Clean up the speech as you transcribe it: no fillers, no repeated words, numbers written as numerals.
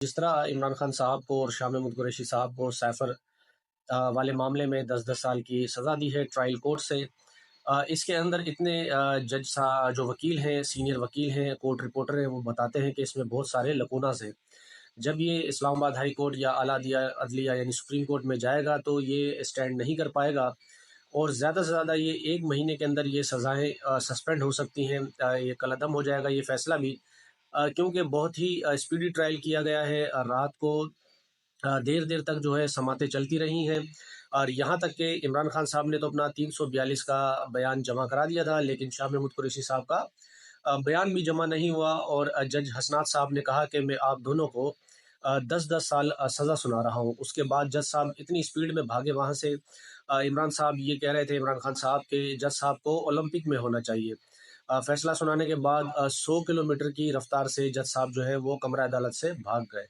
جس طرح عمران خان صاحب کو اور شاہ محمود قریشی صاحب کو سیفر والے معاملے میں 10 سال کی سزا دی ہے ٹرائل کورٹ سے۔ اس کے اندر اتنے جج صاحب جو وکیل ہیں، سینئر وکیل ہیں، کورٹ رپورٹر ہیں، وہ بتاتے ہیں کہ اس میں بہت سارے لکوناز ہیں۔ جب یہ اسلام آباد ہائی کورٹ یا اعلیٰ عدلیہ یعنی سپریم کورٹ میں جائے گا تو یہ اسٹینڈ نہیں کر پائے گا، اور زیادہ سے زیادہ یہ 1 مہینے کے اندر یہ سزائیں سسپینڈ ہو سکتی ہیں۔ یہ کالعدم ہو جائے گا یہ فیصلہ بھی، کیونکہ بہت ہی اسپیڈی ٹرائل کیا گیا ہے۔ رات کو دیر دیر تک جو ہے سماعتیں چلتی رہی ہیں، اور یہاں تک کہ عمران خان صاحب نے تو اپنا 342 کا بیان جمع کرا دیا تھا، لیکن شاہ محمود قریشی صاحب کا بیان بھی جمع نہیں ہوا، اور جج حسنات صاحب نے کہا کہ میں آپ دونوں کو 10 سال سزا سنا رہا ہوں۔ اس کے بعد جج صاحب اتنی اسپیڈ میں بھاگے وہاں سے۔ عمران صاحب یہ کہہ رہے تھے، عمران خان صاحب، کہ جج صاحب کو اولمپک میں ہونا چاہیے۔ فیصلہ سنانے کے بعد 100 کلومیٹر کی رفتار سے جج صاحب جو ہے وہ کمرہ عدالت سے بھاگ گئے۔